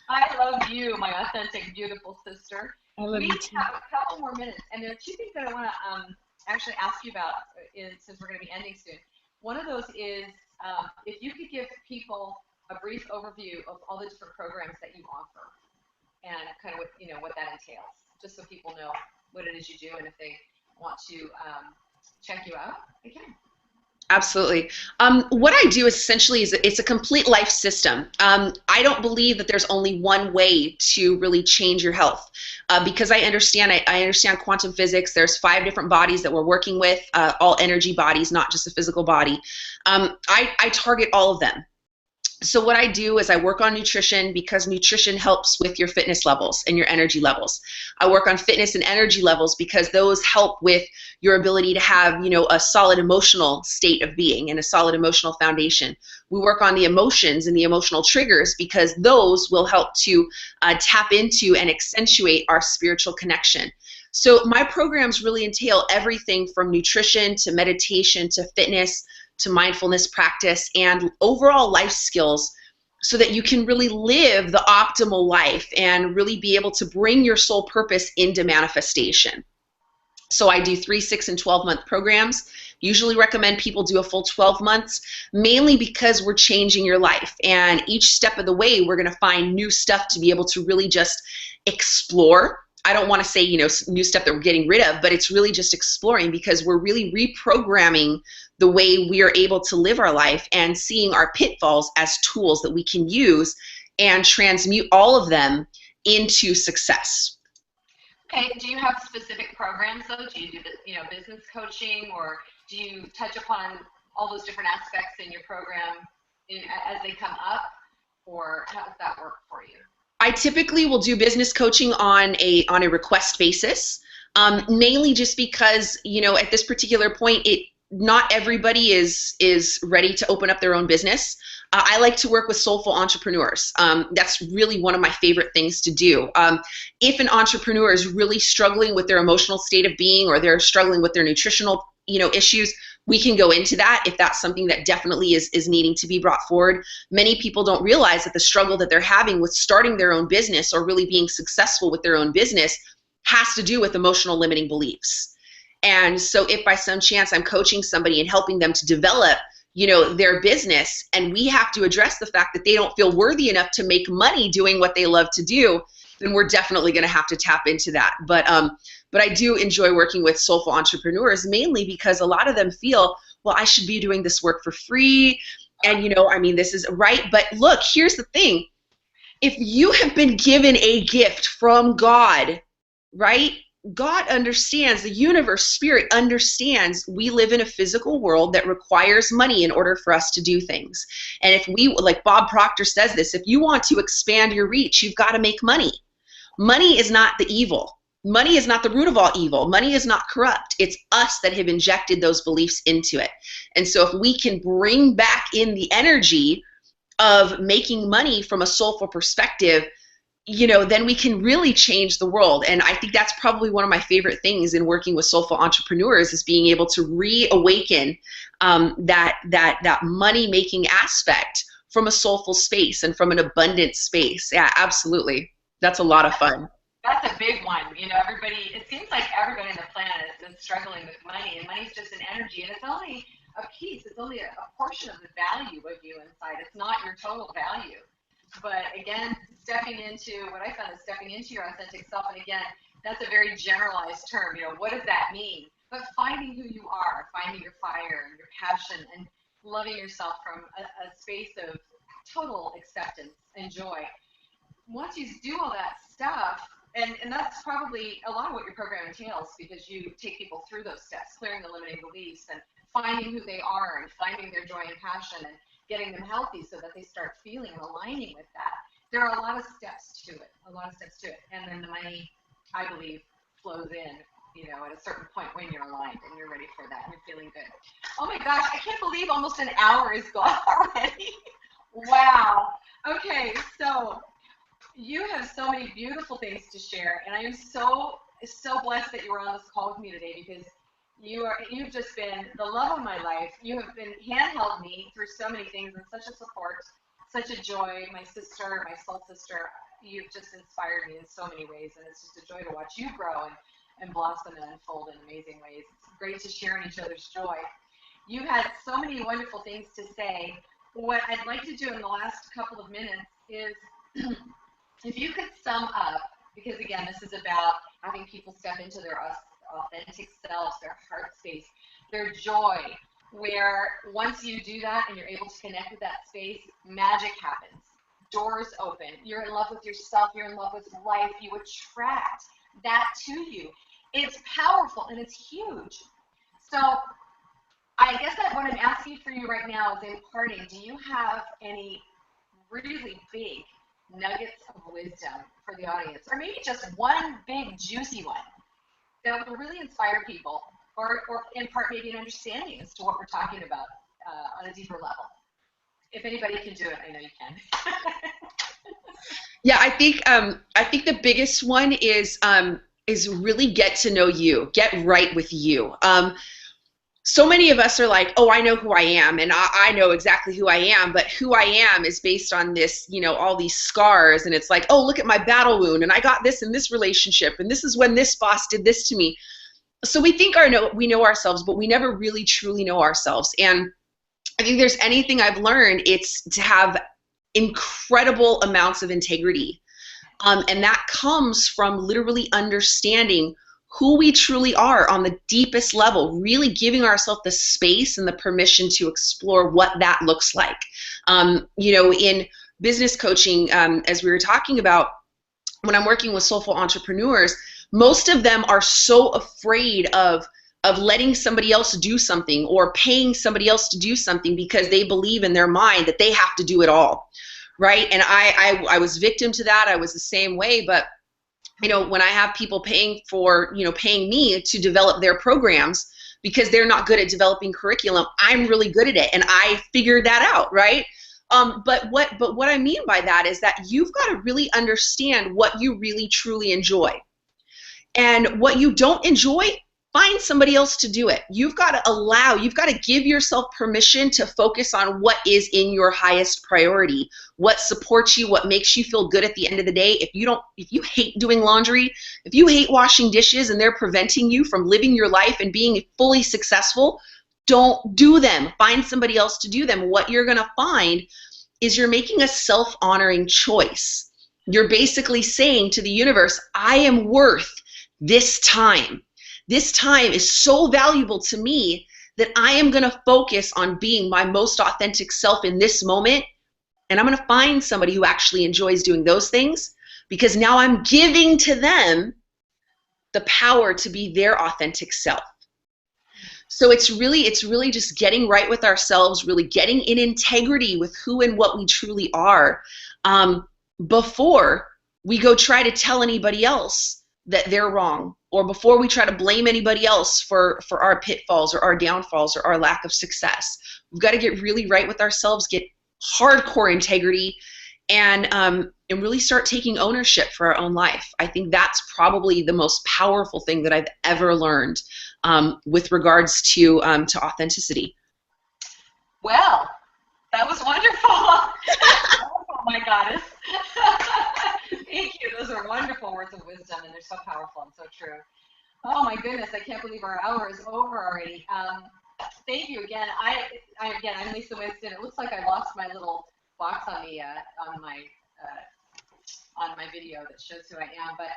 I love you, my authentic, beautiful sister. I love you too. We have a couple more minutes, and there are two things that I want to actually ask you about since we're going to be ending soon. One of those is if you could give people a brief overview of all the different programs that you offer and kind of what that entails, just so people know what it is you do, and if they want to check you out, they can. Absolutely. What I do essentially is it's a complete life system. I don't believe that there's only one way to really change your health, because I understand quantum physics. There's 5 different bodies that we're working with, all energy bodies, not just a physical body. I target all of them. So what I do is I work on nutrition because nutrition helps with your fitness levels and your energy levels. I work on fitness and energy levels because those help with your ability to have, a solid emotional state of being and a solid emotional foundation. We work on the emotions and the emotional triggers because those will help to tap into and accentuate our spiritual connection. So my programs really entail everything from nutrition to meditation to fitness to mindfulness practice and overall life skills, so that you can really live the optimal life and really be able to bring your soul purpose into manifestation. So I do 3, 6, and 12-month programs. Usually recommend people do a full 12 months, mainly because we're changing your life. And each step of the way, we're going to find new stuff to be able to really just explore. I don't want to say, new stuff that we're getting rid of, but it's really just exploring, because we're really reprogramming the way we are able to live our life and seeing our pitfalls as tools that we can use and transmute all of them into success. Okay, do you have specific programs though? Do you do business coaching, or do you touch upon all those different aspects in your program as they come up, or how does that work for you? I typically will do business coaching on a request basis, mainly just because, at this particular point, not everybody is ready to open up their own business. I like to work with soulful entrepreneurs. That's really one of my favorite things to do. If an entrepreneur is really struggling with their emotional state of being, or they're struggling with their nutritional, issues, we can go into that if that's something that definitely is needing to be brought forward. Many people don't realize that the struggle that they're having with starting their own business or really being successful with their own business has to do with emotional limiting beliefs. And so if by some chance I'm coaching somebody and helping them to develop, their business, and we have to address the fact that they don't feel worthy enough to make money doing what they love to do, then we're definitely going to have to tap into that. But I do enjoy working with soulful entrepreneurs, mainly because a lot of them feel, well, I should be doing this work for free. And, this is right. But look, here's the thing. If you have been given a gift from God, right? God understands, the universe, spirit understands we live in a physical world that requires money in order for us to do things. And if we, like Bob Proctor says this, if you want to expand your reach, you've got to make money. Money is not the evil. Money is not the root of all evil. Money is not corrupt. It's us that have injected those beliefs into it. And so if we can bring back in the energy of making money from a soulful perspective, then we can really change the world. And I think that's probably one of my favorite things in working with soulful entrepreneurs, is being able to reawaken that money-making aspect from a soulful space and from an abundant space. Yeah, absolutely. That's a lot of fun. That's a big one. Everybody, it seems like everybody on the planet has been struggling with money, and money's just an energy, and it's only a piece, it's only a portion of the value of you inside. It's not your total value. But again, what I found is stepping into your authentic self, and again, that's a very generalized term. What does that mean? But finding who you are, finding your fire and your passion, and loving yourself from a space of total acceptance and joy. Once you do all that stuff, and that's probably a lot of what your program entails, because you take people through those steps, clearing the limiting beliefs and finding who they are and finding their joy and passion and getting them healthy so that they start feeling and aligning with that. There are a lot of steps to it, And then the money, I believe, flows in, at a certain point when you're aligned and you're ready for that and you're feeling good. Oh my gosh, I can't believe almost an hour is gone already. Wow. Okay, so you have so many beautiful things to share, and I am so blessed that you were on this call with me today, because you've just been the love of my life. You have been handheld me through so many things, and such a support, such a joy. My sister, my soul sister, you've just inspired me in so many ways, and it's just a joy to watch you grow and blossom and unfold in amazing ways. It's great to share in each other's joy. You had so many wonderful things to say. What I'd like to do in the last couple of minutes is if you could sum up, because again, this is about having people step into their authentic selves, their heart space, their joy. where once you do that and you're able to connect with that space, magic happens. Doors open. You're in love with yourself. You're in love with life. You attract that to you. It's powerful and it's huge. So I guess that what I'm asking for you right now is imparting. Do you have any really big nuggets of wisdom for the audience, or maybe just one big juicy one that will really inspire people, or impart maybe an understanding as to what we're talking about on a deeper level? If anybody can do it, I know you can. Yeah, I think the biggest one is really get to know you, get right with you. So many of us are like, oh, I know who I am, and I know exactly who I am, but who I am is based on this, all these scars, and it's like, oh, look at my battle wound, and I got this in this relationship, and this is when this boss did this to me. So we think we know ourselves, but we never really truly know ourselves. And I think there's anything I've learned, it's to have incredible amounts of integrity. And that comes from literally understanding who we truly are on the deepest level, really giving ourselves the space and the permission to explore what that looks like. In business coaching, as we were talking about, when I'm working with soulful entrepreneurs, most of them are so afraid of letting somebody else do something or paying somebody else to do something because they believe in their mind that they have to do it all, right? And I was victim to that. I was the same way, but when I have people paying me to develop their programs because they're not good at developing curriculum, I'm really good at it, and I figured that out, right? But what I mean by that is that you've got to really understand what you really truly enjoy. And what you don't enjoy, find somebody else to do it. You've got to give yourself permission to focus on what is in your highest priority, what supports you, what makes you feel good at the end of the day. If you hate doing laundry, if you hate washing dishes and they're preventing you from living your life and being fully successful, don't do them. Find somebody else to do them. What you're going to find is you're making a self-honoring choice. You're basically saying to the universe, I am worth this time. This time is so valuable to me that I am going to focus on being my most authentic self in this moment, and I'm going to find somebody who actually enjoys doing those things, because now I'm giving to them the power to be their authentic self. So it's really just getting right with ourselves, really getting in integrity with who and what we truly are, before we go try to tell anybody else that they're wrong, or before we try to blame anybody else for our pitfalls or our downfalls or our lack of success. We've got to get really right with ourselves, get hardcore integrity, and really start taking ownership for our own life. I think that's probably the most powerful thing that I've ever learned with regards to authenticity. Well, that was wonderful. Oh my goddess. Thank you. Those are wonderful words of wisdom, and they're so powerful and so true. Oh my goodness, I can't believe our hour is over already. Thank you again. I'm Lisa Winston. It looks like I lost my little box on the on my video that shows who I am. But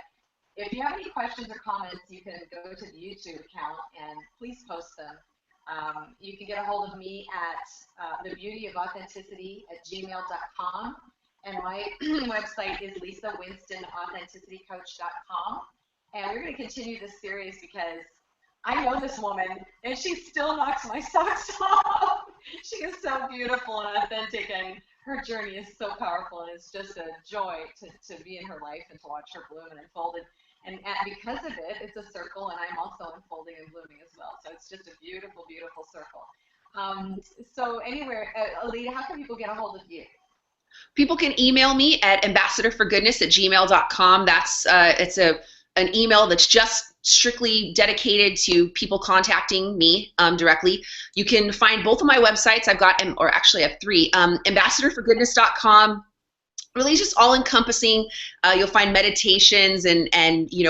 if you have any questions or comments, you can go to the YouTube account and please post them. You can get a hold of me at thebeautyofauthenticity@gmail.com, and my website is lisawinstonauthenicitycoach.com. And we're going to continue this series because I know this woman, and she still knocks my socks off. She is so beautiful and authentic, and her journey is so powerful, and it's just a joy to be in her life and to watch her bloom and unfold. And because of it, it's a circle, and I'm also unfolding and blooming as well. So it's just a beautiful, beautiful circle. So anyway, Alida, how can people get a hold of you? People can email me at ambassadorforgoodness@gmail.com. That's an email that's just strictly dedicated to people contacting me directly. You can find both of my websites. I have three. ambassadorforgoodness.com. Really just all-encompassing. You'll find meditations and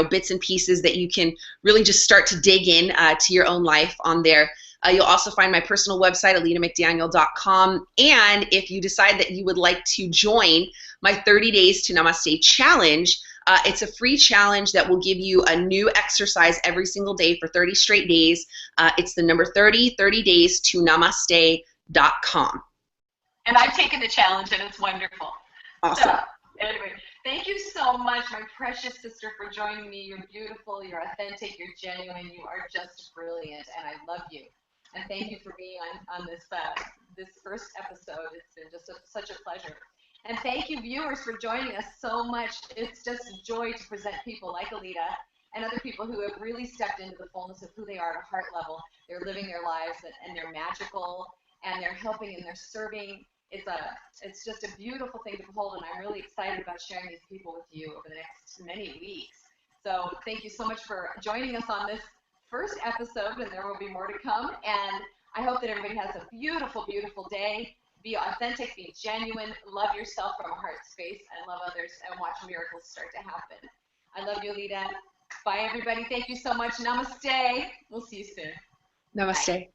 bits and pieces that you can really just start to dig in to your own life on there. You'll also find my personal website, alidamcdaniel.com. And if you decide that you would like to join my 30 Days to Namaste Challenge, It's a free challenge that will give you a new exercise every single day for 30 straight days. It's the number 30 days to namaste.com. And I've taken the challenge, and it's wonderful. Awesome. So, anyway, thank you so much, my precious sister, for joining me. You're beautiful, you're authentic, you're genuine, you are just brilliant, and I love you. And thank you for being on this first episode. It's been just such a pleasure. And thank you, viewers, for joining us so much. It's just a joy to present people like Alida and other people who have really stepped into the fullness of who they are at a heart level. They're living their lives, and they're magical, and they're helping, and they're serving. It's just a beautiful thing to behold, and I'm really excited about sharing these people with you over the next many weeks. So thank you so much for joining us on this first episode, and there will be more to come. And I hope that everybody has a beautiful, beautiful day. Be authentic, be genuine, love yourself from a heart space, and love others, and watch miracles start to happen. I love you, Alida. Bye, everybody. Thank you so much. Namaste. We'll see you soon. Namaste. Bye.